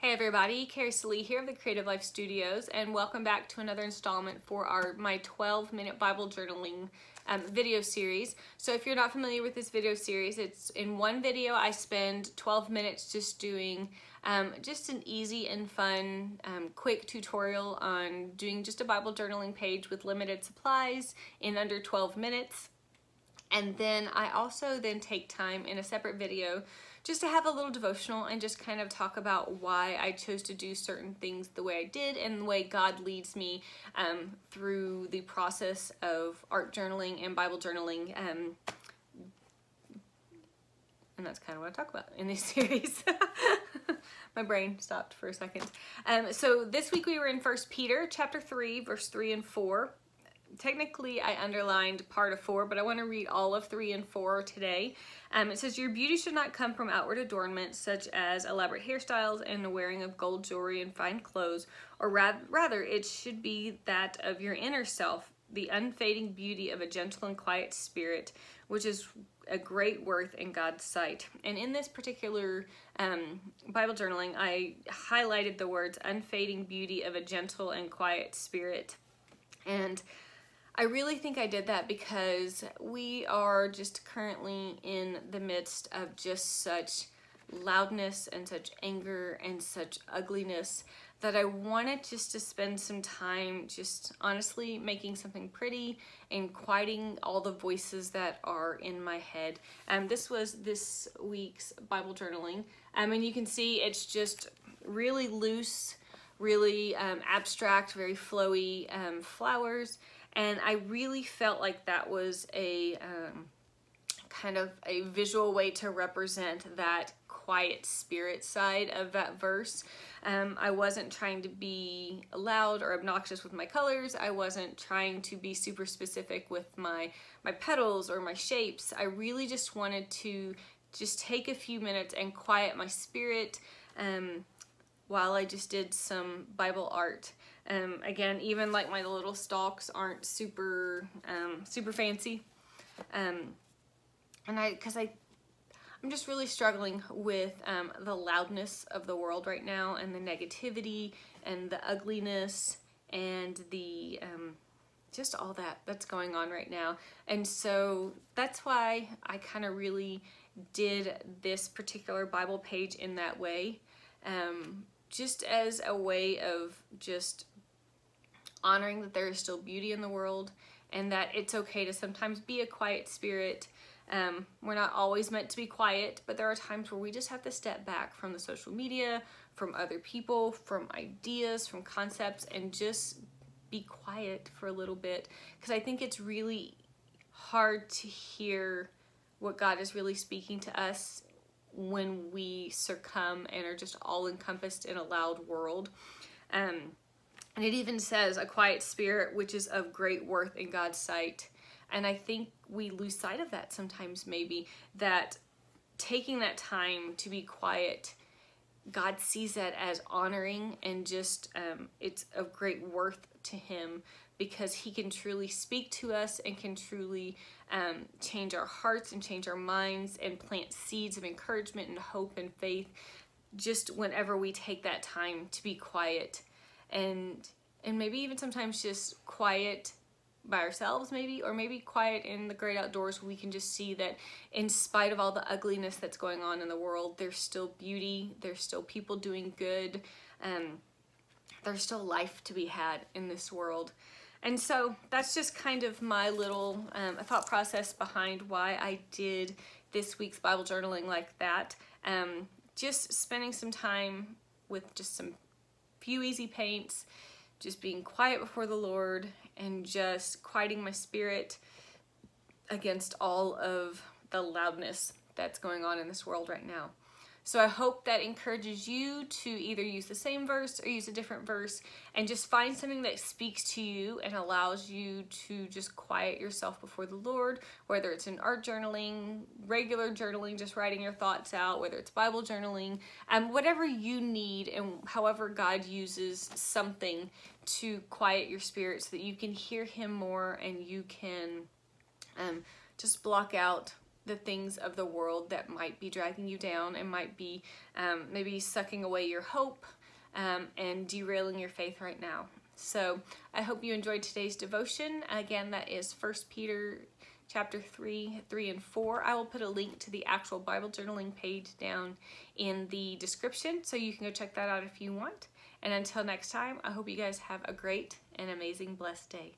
Hey everybody, Carrie Salee here of the Creative Life Studios, and welcome back to another installment for my 12-minute Bible journaling video series. So if you're not familiar with this video series, it's in one video I spend 12 minutes just doing just an easy and fun quick tutorial on doing just a Bible journaling page with limited supplies in under 12 minutes. And then I also then take time in a separate video just to have a little devotional and just kind of talk about why I chose to do certain things the way I did and the way God leads me through the process of art journaling and Bible journaling. And that's kind of what I talk about in this series. My brain stopped for a second. So this week we were in 1 Peter chapter 3, verse 3 and 4. Technically, I underlined part of 4, but I want to read all of 3 and 4 today. It says, "Your beauty should not come from outward adornments, such as elaborate hairstyles and the wearing of gold jewelry and fine clothes, or rather, it should be that of your inner self, the unfading beauty of a gentle and quiet spirit, which is a great worth in God's sight." And in this particular Bible journaling, I highlighted the words unfading beauty of a gentle and quiet spirit. And I really think I did that because we are just currently in the midst of just such loudness and such anger and such ugliness that I wanted just to spend some time just honestly making something pretty and quieting all the voices that are in my head. This was this week's Bible journaling. And you can see it's just really loose, really abstract, very flowy flowers. And I really felt like that was a kind of a visual way to represent that quiet spirit side of that verse. I wasn't trying to be loud or obnoxious with my colors. I wasn't trying to be super specific with my petals or my shapes. I really just wanted to just take a few minutes and quiet my spirit while I just did some Bible art. Again, even like my little stalks aren't super super fancy, and I'm just really struggling with the loudness of the world right now, and the negativity and the ugliness and the just all that's going on right now. And so that's why I kind of really did this particular Bible page in that way, just as a way of just honoring that there is still beauty in the world and that it's okay to sometimes be a quiet spirit. We're not always meant to be quiet, but there are times where we just have to step back from the social media, from other people, from ideas, from concepts, and just be quiet for a little bit, because I think it's really hard to hear what God is really speaking to us when we succumb and are just all encompassed in a loud world. And it even says a quiet spirit, which is of great worth in God's sight. And I think we lose sight of that sometimes, maybe, that taking that time to be quiet, God sees that as honoring, and just it's of great worth to Him, because He can truly speak to us and can truly change our hearts and change our minds and plant seeds of encouragement and hope and faith just whenever we take that time to be quiet. And maybe even sometimes just quiet by ourselves, maybe, or maybe quiet in the great outdoors, where we can just see that in spite of all the ugliness that's going on in the world, there's still beauty, there's still people doing good, there's still life to be had in this world. And so that's just kind of my little thought process behind why I did this week's Bible journaling like that. Just spending some time with just some few easy paints, just being quiet before the Lord, and just quieting my spirit against all of the loudness that's going on in this world right now. So I hope that encourages you to either use the same verse or use a different verse, and just find something that speaks to you and allows you to just quiet yourself before the Lord, whether it's in art journaling, regular journaling, just writing your thoughts out, whether it's Bible journaling, whatever you need, and however God uses something to quiet your spirit so that you can hear Him more, and you can just block out the things of the world that might be dragging you down and might be maybe sucking away your hope, and derailing your faith right now. So I hope you enjoyed today's devotion. Again, that is 1 Peter chapter 3, 3 and 4. I will put a link to the actual Bible journaling page down in the description, so you can go check that out if you want. And until next time, I hope you guys have a great and amazing, blessed day.